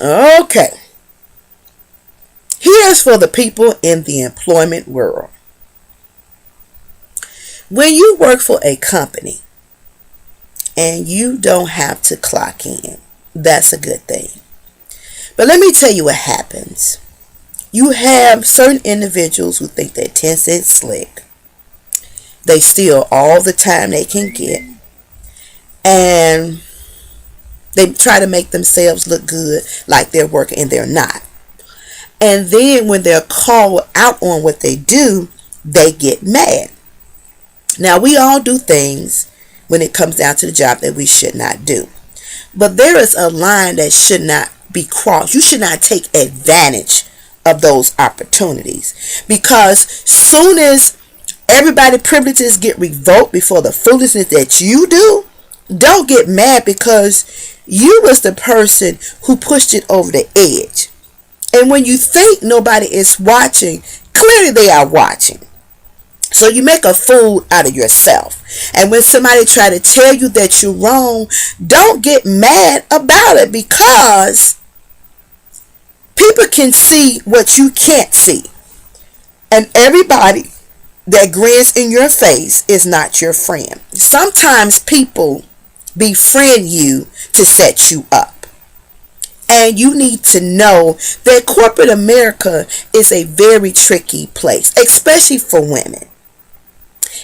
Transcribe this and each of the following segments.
Okay. Here's for the people in the employment world. When you work for a company and you don't have to clock in, that's a good thing. But let me tell you what happens. You have certain individuals who think they're 10 cents slick. They steal all the time they can get. And they try to make themselves look good like they're working and they're not. And then when they're called out on what they do, they get mad. Now, we all do things when it comes down to the job that we should not do. But there is a line that should not be crossed. You should not take advantage of those opportunities. Because soon as everybody's privileges get revoked before the foolishness that you do, don't get mad because you was the person who pushed it over the edge. And when you think nobody is watching, clearly they are watching. So you make a fool out of yourself. And when somebody try to tell you that you're wrong, don't get mad about it because people can see what you can't see. And everybody that grins in your face is not your friend. Sometimes people befriend you to set you up. And you need to know that corporate America is a very tricky place, especially for women.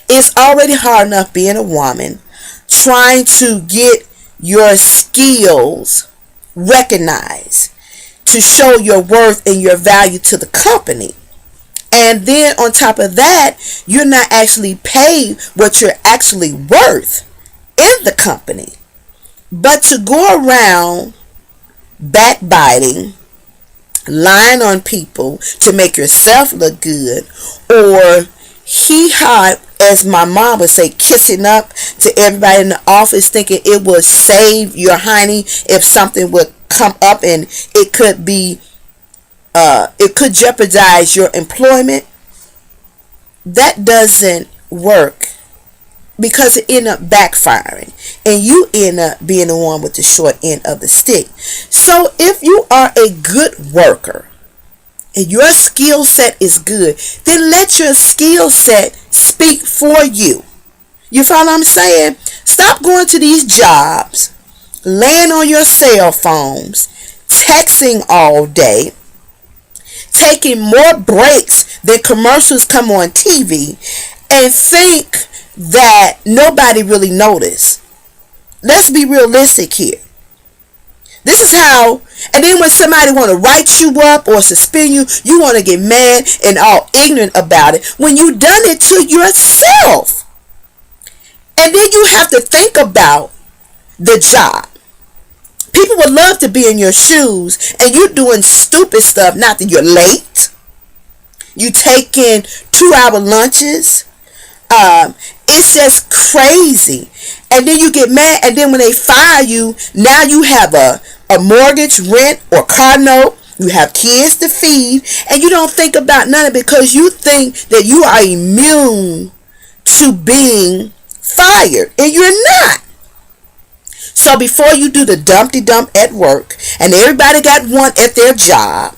It's already hard enough being a woman, trying to get your skills recognized, to show your worth and your value to the company. And then on top of that, you're not actually paid what you're actually worth in the company. But to go around backbiting, lying on people to make yourself look good, or hee-haw, as my mom would say, kissing up to everybody in the office thinking it will save your honey if something would come up and it could jeopardize your employment. That doesn't work because it end up backfiring and you end up being the one with the short end of the stick. So if you are a good worker and your skill set is good, then let your skill set speak for you. You follow what I'm saying? Stop going to these jobs, laying on your cell phones, texting all day, taking more breaks than commercials come on TV, and think that nobody really noticed. Let's be realistic here. This is how, and then when somebody want to write you up or suspend you, you want to get mad and all ignorant about it when you done it to yourself. And then you have to think about the job. People would love to be in your shoes and you're doing stupid stuff. Not that you're late. You taking 2-hour lunches. It's just crazy. And then you get mad, and then when they fire you, now you have a mortgage, rent, or car note. You have kids to feed, and you don't think about none of it because you think that you are immune to being fired, and you're not. So before you do the Dumpty Dump at work, and everybody got one at their job,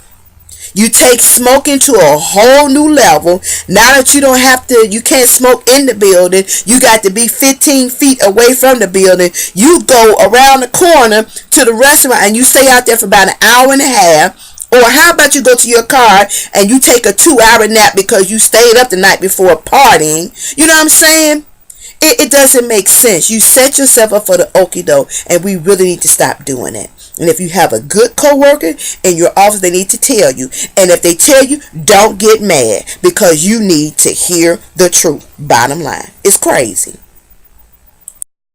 you take smoking to a whole new level. Now that you can't smoke in the building, you got to be 15 feet away from the building. You go around the corner to the restaurant and you stay out there for about an hour and a half. Or how about you go to your car and you take a 2-hour nap because you stayed up the night before partying? You know what I'm saying? It doesn't make sense. You set yourself up for the okie doke, and we really need to stop doing it. And if you have a good coworker in your office, they need to tell you. And if they tell you, don't get mad because you need to hear the truth. Bottom line. It's crazy.